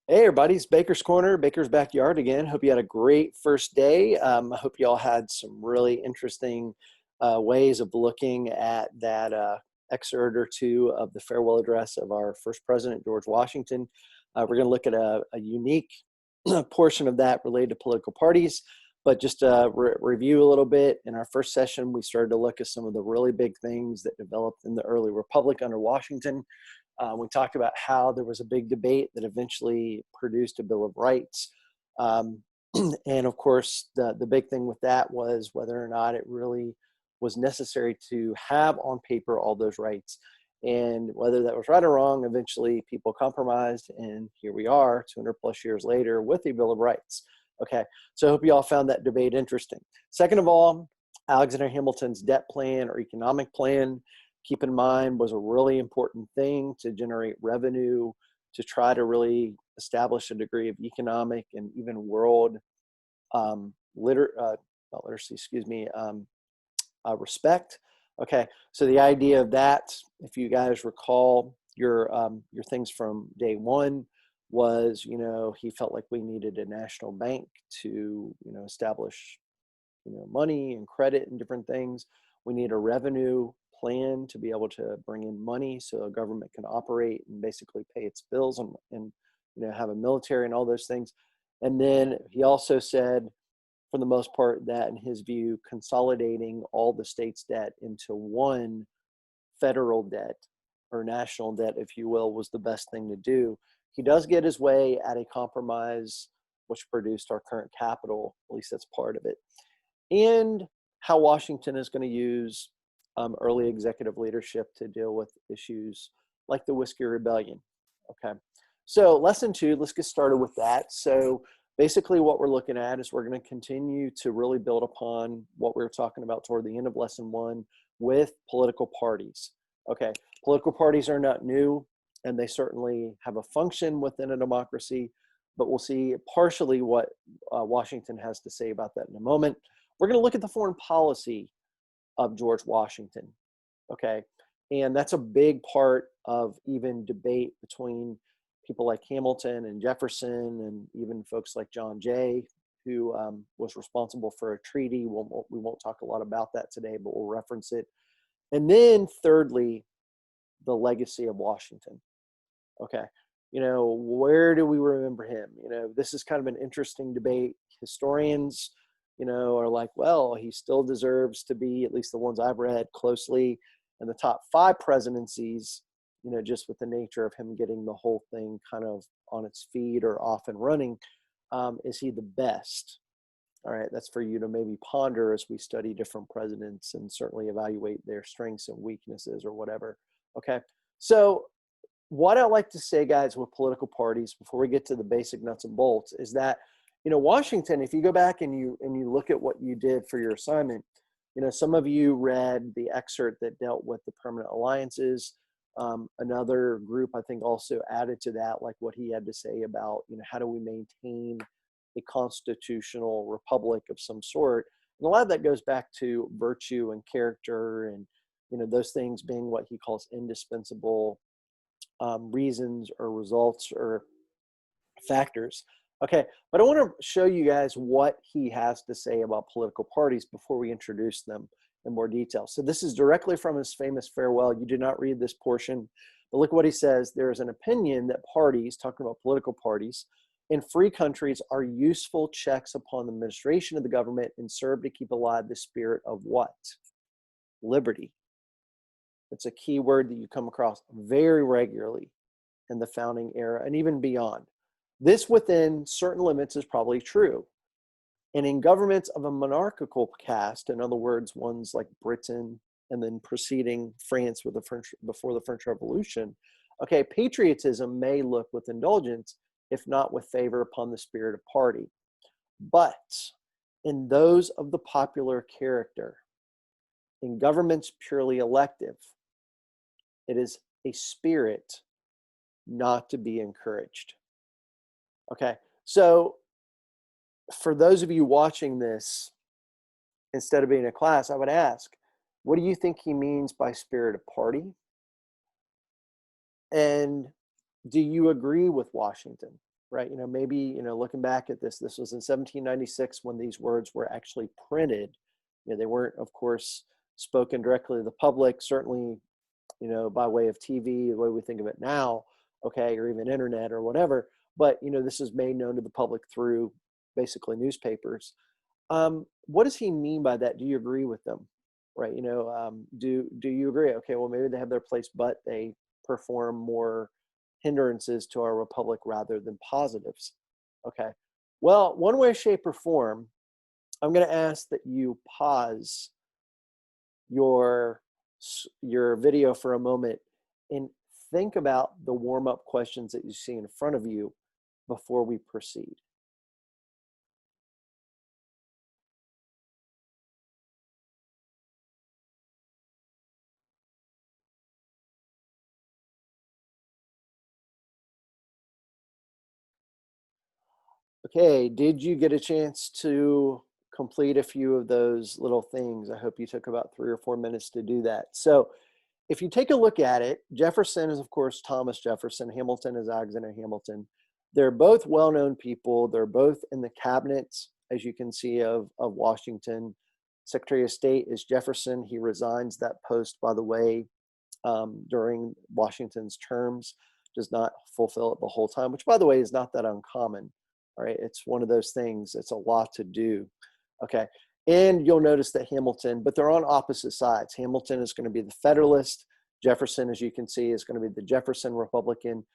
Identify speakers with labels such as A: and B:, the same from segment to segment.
A: Hey, everybody, it's Baker's Corner, Baker's Backyard again. Hope you had a great first day. I hope you all had some really interesting ways of looking at that excerpt or two of the farewell address of our first president, George Washington. We're going to look at a unique portion of that related to political parties, but just review a little bit. In our first session, we started to look at some of the really big things that developed in the early republic under Washington. We talked about how there was a big debate that eventually produced a Bill of Rights. Um, and of course, the big thing with that was whether or not it really was necessary to have on paper all those rights. And whether that was right or wrong, eventually people compromised. And here we are 200 plus years later with the Bill of Rights. Okay, so I hope you all found that debate interesting. Second of all, Alexander Hamilton's debt plan or economic plan, keep in mind, was a really important thing to generate revenue, to try to really establish a degree of economic and even world not literacy, excuse me, respect. Okay, so the idea of that, if you guys recall your things from day one, was he felt like we needed a national bank to establish money and credit and different things. We need a revenue plan to be able to bring in money so a government can operate and basically pay its bills and have a military and all those things. And then he also said, for the most part, that in his view, consolidating all the states' debt into one federal debt or national debt, if you will, was the best thing to do. He does get his way at a compromise, which produced our current capital. At least that's part of it. And how Washington is going to use early executive leadership to deal with issues like the Whiskey Rebellion. Okay, so lesson 2, let's get started with that. So basically what we're looking at is we're going to continue to really build upon what we were talking about toward the end of lesson 1 with political parties. Okay, political parties are not new, and they certainly have a function within a democracy, but we'll see partially what Washington has to say about that in a moment. We're going to look at the foreign policy of George Washington, okay? And that's a big part of even debate between people like Hamilton and Jefferson and even folks like John Jay, who was responsible for a treaty. We won't talk a lot about that today, but we'll reference it. And then thirdly, the legacy of Washington, okay? Where do we remember him? This is kind of an interesting debate. Historians are like, well, he still deserves to be, at least the ones I've read closely, in the top 5 presidencies, just with the nature of him getting the whole thing kind of on its feet or off and running. Is he the best? All right, that's for you to maybe ponder as we study different presidents and certainly evaluate their strengths and weaknesses or whatever. Okay, so what I like to say, guys, with political parties, before we get to the basic nuts and bolts, is that Washington, if you go back and you look at what you did for your assignment, some of you read the excerpt that dealt with the permanent alliances. Another group, I think, also added to that, like what he had to say about, how do we maintain a constitutional republic of some sort. And a lot of that goes back to virtue and character and, those things being what he calls indispensable reasons or results or factors. Okay, but I want to show you guys what he has to say about political parties before we introduce them in more detail. So this is directly from his famous farewell. You did not read this portion, but look what he says. There is an opinion that parties, talking about political parties, in free countries are useful checks upon the administration of the government and serve to keep alive the spirit of what? Liberty. It's a key word that you come across very regularly in the founding era and even beyond. This within certain limits is probably true. And in governments of a monarchical cast, in other words, ones like Britain and then preceding France with the French, before the French Revolution, okay, patriotism may look with indulgence, if not with favor, upon the spirit of party. But in those of the popular character, in governments purely elective, it is a spirit not to be encouraged. Okay, so for those of you watching this, instead of being a class, I would ask, what do you think he means by spirit of party? And do you agree with Washington, right? Maybe, looking back at this was in 1796 when these words were actually printed. They weren't, of course, spoken directly to the public, certainly, by way of TV, the way we think of it now, okay, or even internet or whatever. But, this is made known to the public through basically newspapers. What does he mean by that? Do you agree with them? Right? Do you agree? Okay, well, maybe they have their place, but they perform more hindrances to our republic rather than positives. Okay. Well, one way, shape, or form, I'm going to ask that you pause your your video for a moment and think about the warm-up questions that you see in front of you before we proceed. Okay, did you get a chance to complete a few of those little things? I hope you took about 3 or 4 minutes to do that. So if you take a look at it, Jefferson is, of course, Thomas Jefferson. Hamilton is Alexander Hamilton. They're both well-known people. They're both in the cabinets, as you can see, of Washington. Secretary of State is Jefferson. He resigns that post, by the way, during Washington's terms, does not fulfill it the whole time, which, by the way, is not that uncommon. All right, it's one of those things. It's a lot to do. Okay, and you'll notice that Hamilton, but they're on opposite sides. Hamilton is going to be the Federalist. Jefferson, as you can see, is going to be the Jefferson Republican.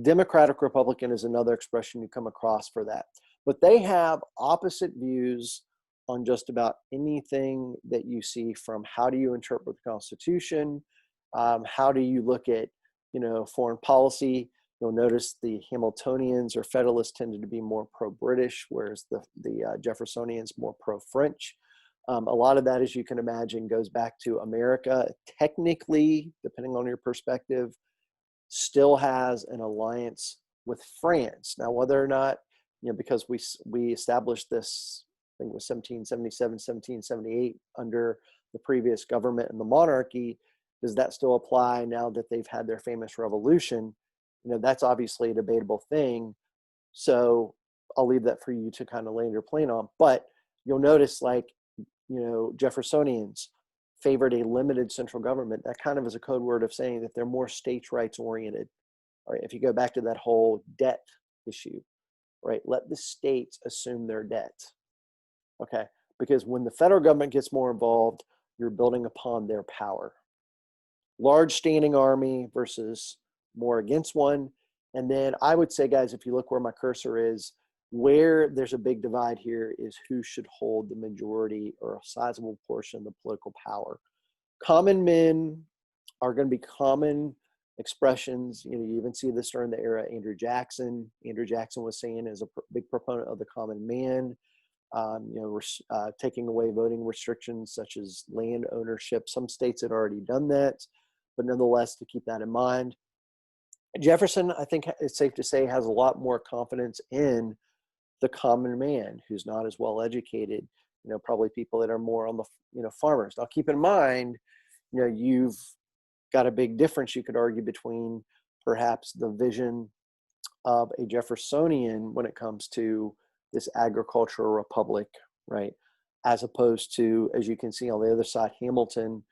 A: Democratic Republican is another expression you come across for that. But they have opposite views on just about anything that you see, from how do you interpret the Constitution, how do you look at, foreign policy. You'll notice the Hamiltonians or Federalists tended to be more pro-British, whereas the Jeffersonians more pro-French. A lot of that, as you can imagine, goes back to America. Technically, depending on your perspective, still has an alliance with France. Now, whether or not, because we established this, I think it was 1777, 1778, under the previous government and the monarchy, does that still apply now that they've had their famous revolution? That's obviously a debatable thing. So I'll leave that for you to kind of land your plane on. But you'll notice, Jeffersonians favored a limited central government. That kind of is a code word of saying that they're more states' rights oriented. All right, if you go back to that whole debt issue, right, let the states assume their debt. Okay, because when the federal government gets more involved, you're building upon their power. Large standing army versus more against one. And then I would say, guys, if you look where my cursor is, where there's a big divide here is who should hold the majority or a sizable portion of the political power. Common men are going to be common expressions. You even see this during the era of Andrew Jackson. Andrew Jackson was seen as a big proponent of the common man. Taking away voting restrictions such as land ownership. Some states had already done that, but nonetheless, to keep that in mind. Jefferson, I think it's safe to say, has a lot more confidence in the common man who's not as well educated, probably people that are more on the, farmers. Now, keep in mind, you've got a big difference, you could argue, between perhaps the vision of a Jeffersonian when it comes to this agricultural republic, right? As opposed to, as you can see on the other side, Hamilton,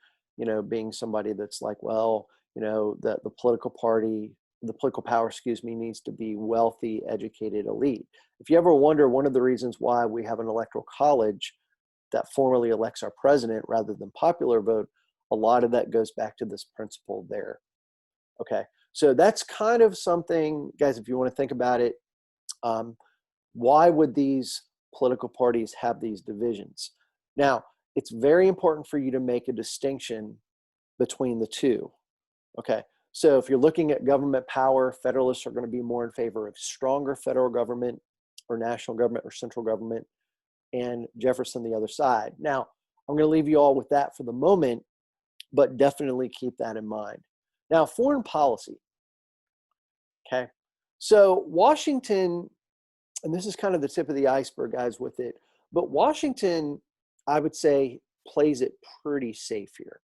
A: being somebody that's like, well, the political party, the political power, needs to be wealthy, educated elite. If you ever wonder, one of the reasons why we have an electoral college that formally elects our president rather than popular vote, a lot of that goes back to this principle there. Okay, so that's kind of something, guys, if you want to think about it, why would these political parties have these divisions? Now, it's very important for you to make a distinction between the two. Okay, so if you're looking at government power, Federalists are going to be more in favor of stronger federal government or national government or central government, and Jefferson the other side. Now, I'm going to leave you all with that for the moment, but definitely keep that in mind. Now, foreign policy. Okay, so Washington, and this is kind of the tip of the iceberg, guys, with it, but Washington, I would say, plays it pretty safe here.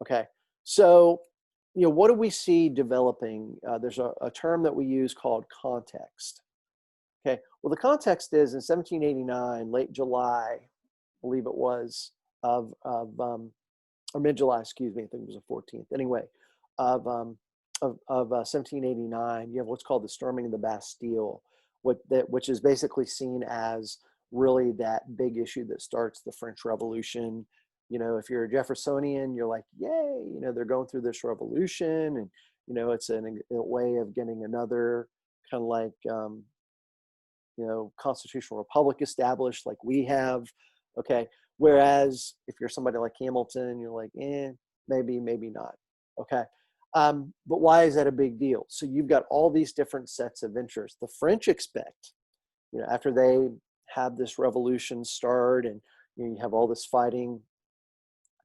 A: Okay, so, what do we see developing? There's a term that we use called context. Okay, well, the context is in 1789, late July, I believe it was, or mid-July, excuse me, I think it was the 14th. Anyway, of 1789, you have what's called the storming of the Bastille, which is basically seen as really that big issue that starts the French Revolution. You know, if you're a Jeffersonian, you're like, yay, you know, they're going through this revolution, and you know, it's a way of getting another kind of like you know, constitutional republic established like we have. Okay. Whereas if you're somebody like Hamilton, you're like, maybe, maybe not. Okay. But why is that a big deal? So you've got all these different sets of interests. The French expect, you know, after they have this revolution start and you know, you have all this fighting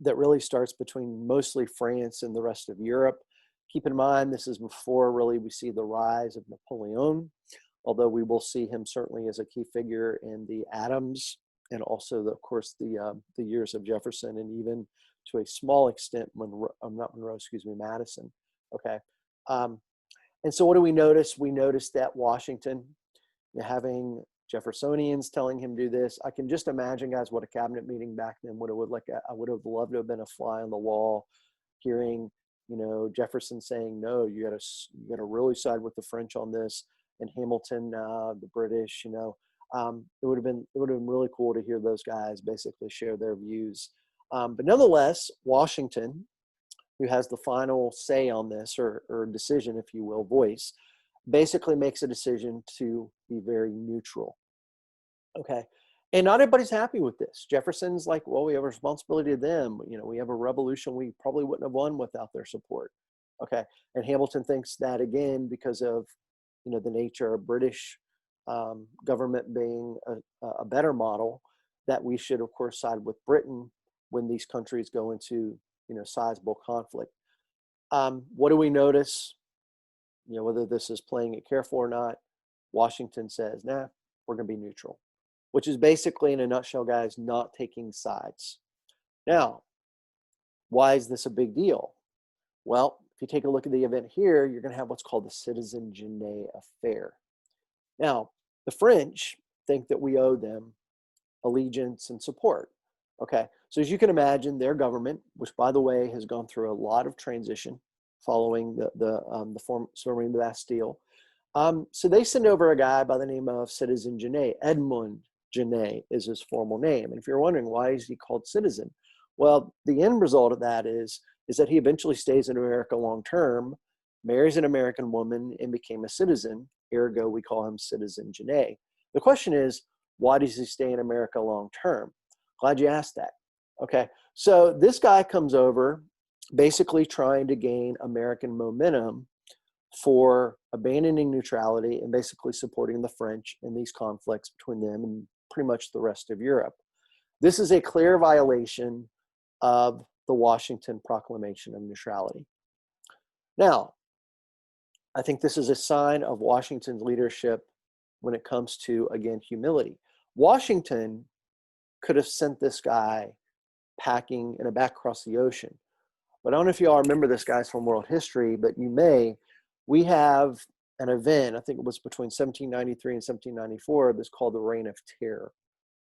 A: that really starts between mostly France and the rest of Europe. Keep in mind, this is before really we see the rise of Napoleon, although we will see him certainly as a key figure in the Adams and also, of course, the years of Jefferson and even to a small extent, not Monroe, excuse me, Madison. Okay. And so what do we notice? We notice that Washington, having Jeffersonians telling him do this. I can just imagine, guys, what a cabinet meeting back then would have looked like. I would have loved to have been a fly on the wall, hearing, you know, Jefferson saying, "No, you got to really side with the French on this," and Hamilton, the British. You know, it would have been really cool to hear those guys basically share their views. But nonetheless, Washington, who has the final say on this or decision, if you will, voice, basically makes a decision to be very neutral. Okay. And not everybody's happy with this. Jefferson's like, well, we have a responsibility to them. You know, we have a revolution we probably wouldn't have won without their support. Okay. And Hamilton thinks that again, because of, you know, the nature of British government being a better model, that we should, of course, side with Britain when these countries go into, you know, sizable conflict. What do we notice? You know, whether this is playing it careful or not, Washington says, nah, we're going to be neutral, which is basically, in a nutshell, guys, not taking sides. Now, why is this a big deal? Well, if you take a look at the event here, you're going to have what's called the Citizen Genet affair. Now, the French think that we owe them allegiance and support. Okay, so as you can imagine, their government, which by the way has gone through a lot of transition following the storming of the Bastille, so they send over a guy by the name of Citizen Genet. Edmund Genet is his formal name. And if you're wondering why is he called Citizen, well, the end result of that is that he eventually stays in America long term, marries an American woman, and became a citizen. Ergo, we call him Citizen Genet. The question is, why does he stay in America long term? Glad you asked that. Okay, so this guy comes over basically trying to gain American momentum for abandoning neutrality and basically supporting the French in these conflicts between them and pretty much the rest of Europe. This is a clear violation of the Washington Proclamation of Neutrality. Now, I think this is a sign of Washington's leadership when it comes to, again, humility. Washington could have sent this guy packing in a back across the ocean. But I don't know if you all remember this, guys, from world history, but you may. We have an event, I think it was between 1793 and 1794, that's called the Reign of Terror.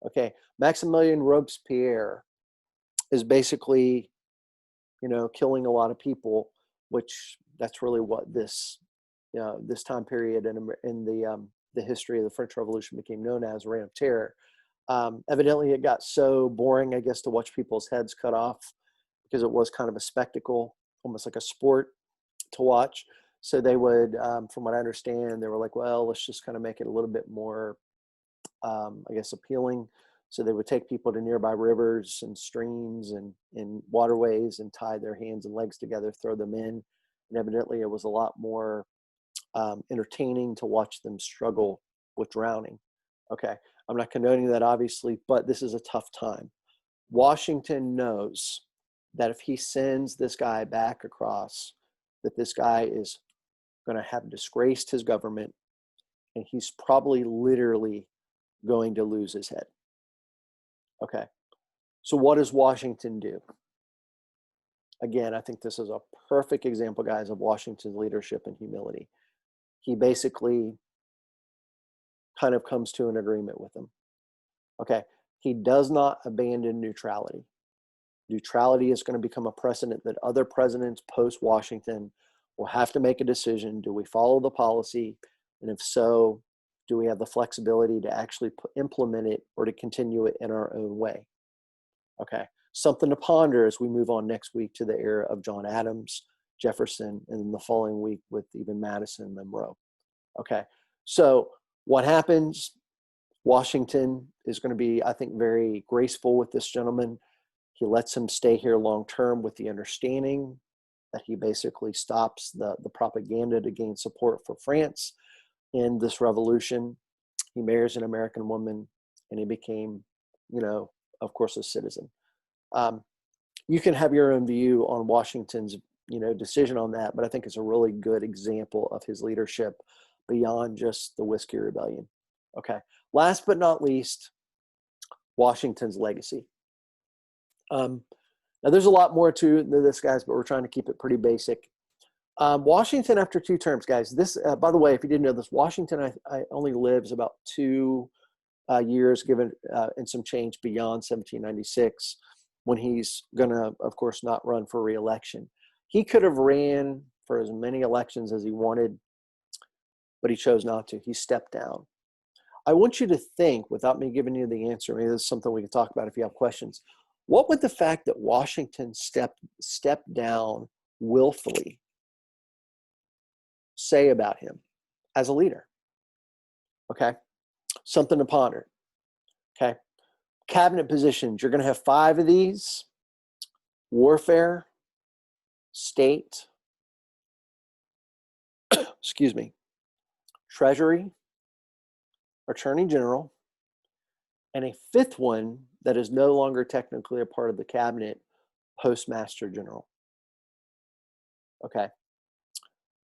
A: Okay, Maximilien Robespierre is basically, you know, killing a lot of people, which that's really what this, you know, this time period in the history of the French Revolution became known as Reign of Terror. Evidently, it got so boring, I guess, to watch people's heads cut off because it was kind of a spectacle, almost like a sport to watch. So they would, from what I understand, they were like, well, let's just kind of make it a little bit more, I guess, appealing. So they would take people to nearby rivers and streams and waterways and tie their hands and legs together, throw them in. And evidently it was a lot more entertaining to watch them struggle with drowning. Okay, I'm not condoning that, obviously, but this is a tough time. Washington knows that if he sends this guy back across, that this guy is going to have disgraced his government, and he's probably literally going to lose his head. Okay, so what does Washington do? Again, I think this is a perfect example, guys, of Washington's leadership and humility. He basically kind of comes to an agreement with him. Okay. He does not abandon neutrality. Neutrality is going to become a precedent that other presidents post Washington will have to make a decision. Do we follow the policy? And if so, do we have the flexibility to actually implement it or to continue it in our own way? Okay. Something to ponder as we move on next week to the era of John Adams, Jefferson, and then the following week with even Madison and Monroe. Okay. So what happens? Washington is going to be, I think, very graceful with this gentleman. He lets him stay here long term with the understanding that he basically stops the propaganda to gain support for France in this revolution. He marries an American woman, and he became, of course, a citizen. You can have your own view on Washington's, decision on that, but I think it's a really good example of his leadership beyond just the Whiskey Rebellion. Okay. Last but not least, Washington's legacy. Now, there's a lot more to this, guys, but we're trying to keep it pretty basic. Washington, after 2 terms, guys, this, by the way, if you didn't know this, Washington I only lives about 2 years, given and some change beyond 1796, when he's going to, of course, not run for re-election. He could have ran for as many elections as he wanted, but he chose not to. He stepped down. I want you to think, without me giving you the answer, maybe this is something we can talk about if you have questions. What would the fact that Washington stepped down willfully say about him as a leader? Okay. Something to ponder. Okay. Cabinet positions. You're going to have 5 of these: warfare, state, treasury, attorney general, and a 5th one that is no longer technically a part of the cabinet, postmaster general. Okay.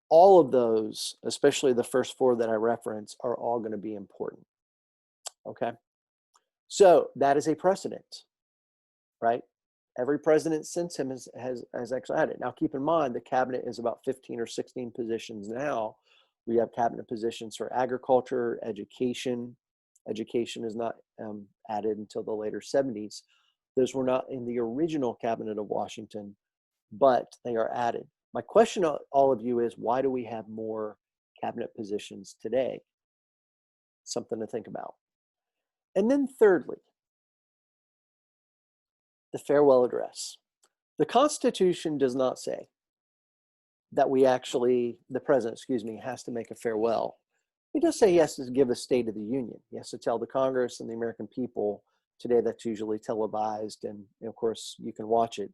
A: All of those, especially the first 4 that I referenced, are all going to be important. Okay. So that is a precedent, right? Every president since him has actually had it. Now, keep in mind, the cabinet is about 15 or 16 positions now. We have cabinet positions for agriculture, education. Education is not added until the later 70s. Those were not in the original cabinet of Washington, but they are added. My question to all of you is, why do we have more cabinet positions today? Something to think about. And then thirdly, the farewell address. The Constitution does not say that the president, has to make a farewell. It does say he has to give a State of the Union. He has to tell the Congress and the American people. Today, that's usually televised, and of course, you can watch it.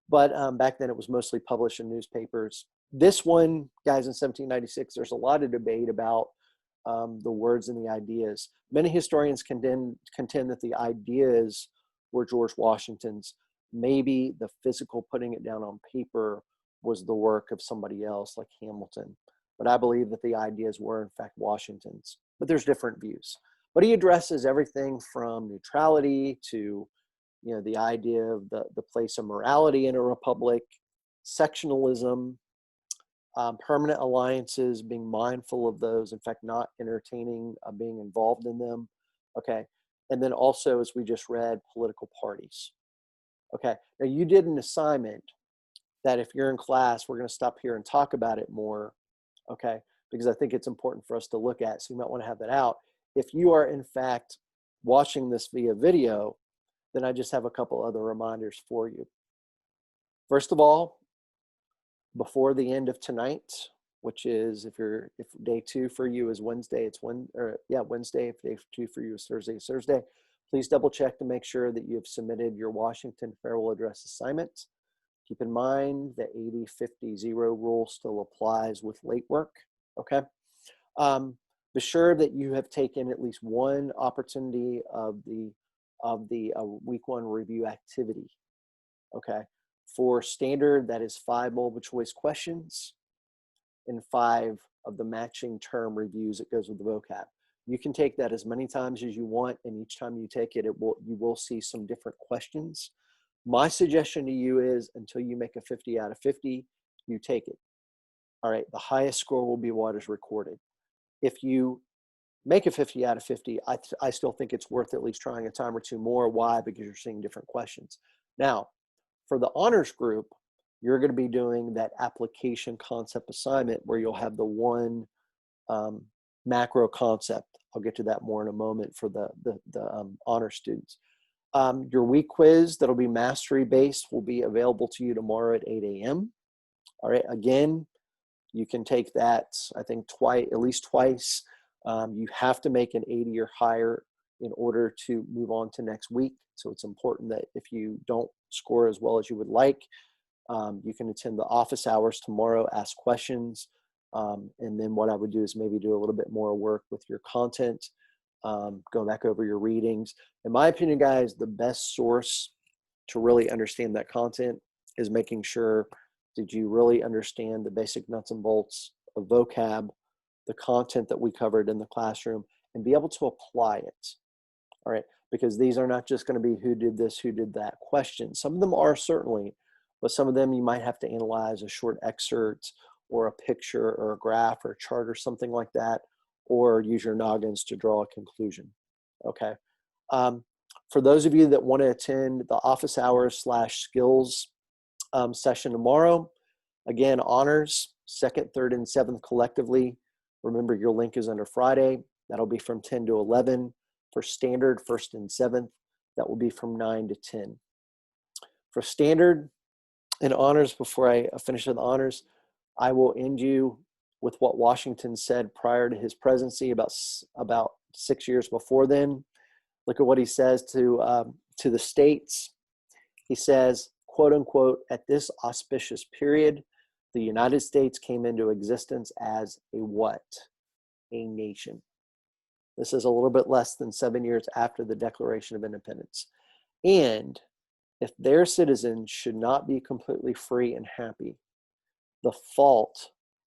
A: But back then, it was mostly published in newspapers. This one, guys, in 1796, there's a lot of debate about the words and the ideas. Many historians contend that the ideas were George Washington's. Maybe the physical putting it down on paper was the work of somebody else, like Hamilton. But I believe that the ideas were, in fact, Washington's. But there's different views. But he addresses everything from neutrality to, the idea of the place of morality in a republic, sectionalism, permanent alliances, being mindful of those, in fact, not entertaining being involved in them. Okay. And then also, as we just read, political parties. Okay. Now, you did an assignment that if you're in class, we're going to stop here and talk about it more. Okay. Because I think it's important for us to look at. So you might want to have that out. If you are, in fact, watching this via video, then I just have a couple other reminders for you. First of all, before the end of tonight, which is if day 2 for you is Wednesday, Wednesday. If day 2 for you is Thursday, it's Thursday. Please double check to make sure that you have submitted your Washington farewell address assignment. Keep in mind the 80-50-0 rule still applies with late work. Okay. Be sure that you have taken at least one opportunity of the week 1 review activity. Okay. For standard, that is 5 multiple choice questions and 5 of the matching term reviews that goes with the vocab. You can take that as many times as you want, and each time you take it, you will see some different questions. My suggestion to you is, until you make a 50 out of 50, you take it. All right, the highest score will be what is recorded. If you make it 50 out of 50. I still think it's worth at least trying a time or two more. Why? Because you're seeing different questions. Now, for the honors group, you're going to be doing that application concept assignment where you'll have the one macro concept. I'll get to that more in a moment for the honor students. Your week quiz that'll be mastery based will be available to you tomorrow at 8 a.m. All right, again, you can take that, I think, at least twice. You have to make an 80 or higher in order to move on to next week. So it's important that if you don't score as well as you would like, you can attend the office hours tomorrow, ask questions. And then what I would do is maybe do a little bit more work with your content, go back over your readings. In my opinion, guys, the best source to really understand that content is making sure did you really understand the basic nuts and bolts of vocab, the content that we covered in the classroom, and be able to apply it. All right, because these are not just going to be who did this, who did that questions. Some of them are certainly, but some of them you might have to analyze a short excerpt or a picture or a graph or a chart or something like that, or use your noggins to draw a conclusion. Okay. For those of you that want to attend the office hours / skills session tomorrow, again, honors, 2nd, 3rd, and 7th collectively. Remember, your link is under Friday. That'll be from 10 to 11. For standard, 1st and 7th, that will be from 9 to 10. For standard and honors, before I finish with honors, I will end you with what Washington said prior to his presidency about 6 years before then. Look at what he says to the states. He says, quote unquote, at this auspicious period, the United States came into existence as a what? A nation. This is a little bit less than 7 years after the Declaration of Independence. And if their citizens should not be completely free and happy, the fault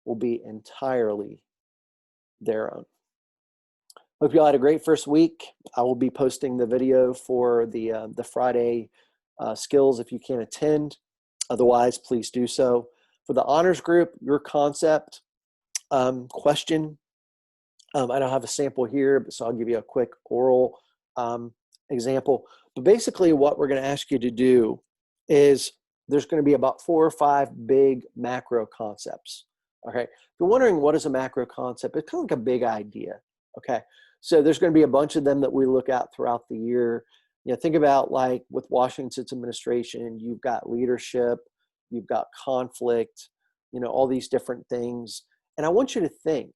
A: will be entirely their own. Hope you all had a great first week. I will be posting the video for the Friday skills if you can't attend. Otherwise, please do so. For the honors group, your concept question, I don't have a sample here, so I'll give you a quick oral example. But basically what we're going to ask you to do is there's going to be about 4 or 5 big macro concepts. Okay. If you're wondering what is a macro concept, it's kind of like a big idea. Okay. So there's going to be a bunch of them that we look at throughout the year. You know, think about like with Washington's administration, you've got leadership, you've got conflict, you know, all these different things. And I want you to think,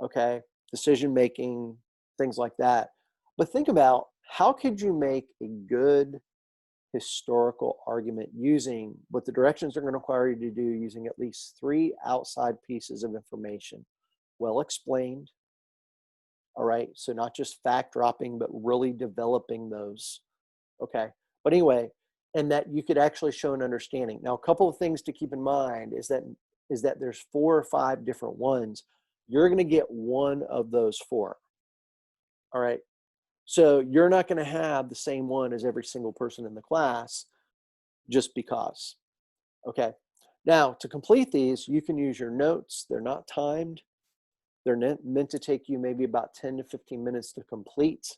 A: okay, decision-making, things like that. But think about how could you make a good historical argument using what the directions are going to require you to do using at least 3 outside pieces of information. Well explained, all right? So not just fact dropping, but really developing those, okay? But anyway, and that you could actually show an understanding. Now, a couple of things to keep in mind is that there's 4 or 5 different ones. You're going to get one of those 4, all right? So you're not going to have the same one as every single person in the class just because. Okay. Now, to complete these, you can use your notes. They're not timed. They're meant to take you maybe about 10 to 15 minutes to complete.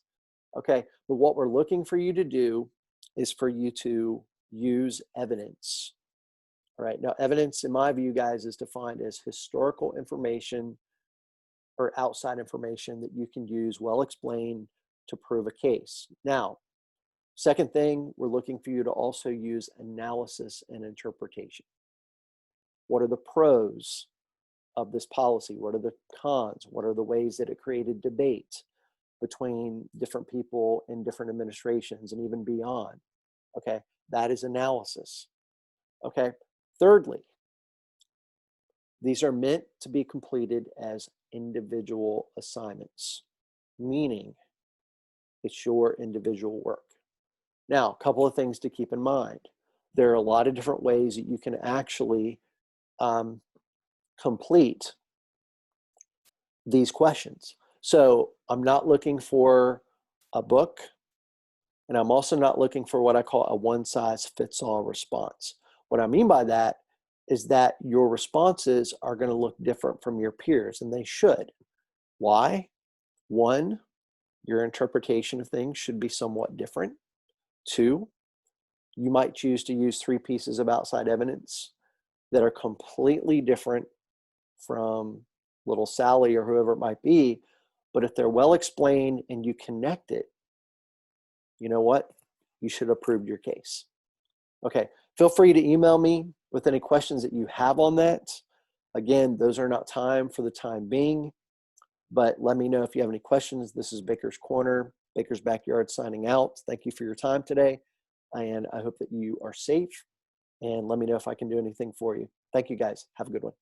A: Okay. But what we're looking for you to do is for you to use evidence. All right. Now, evidence, in my view, guys, is defined as historical information or outside information that you can use well explained to prove a case. Now, second thing, we're looking for you to also use analysis and interpretation. What are the pros of this policy? What are the cons? What are the ways that it created debate between different people in different administrations and even beyond? Okay, that is analysis. Okay, thirdly, these are meant to be completed as individual assignments, meaning it's your individual work. Now, a couple of things to keep in mind. There are a lot of different ways that you can actually complete these questions. So I'm not looking for a book, and I'm also not looking for what I call a one-size-fits-all response. What I mean by that is that your responses are going to look different from your peers, and they should. Why? One, your interpretation of things should be somewhat different. Two, you might choose to use three pieces of outside evidence that are completely different from little Sally or whoever it might be. But if they're well explained and you connect it, you know what? You should have proved your case. Okay, feel free to email me with any questions that you have on that. Again, those are not time for the time being, but let me know if you have any questions. This is Baker's Corner, Baker's Backyard signing out. Thank you for your time today, and I hope that you are safe, and let me know if I can do anything for you. Thank you, guys. Have a good one.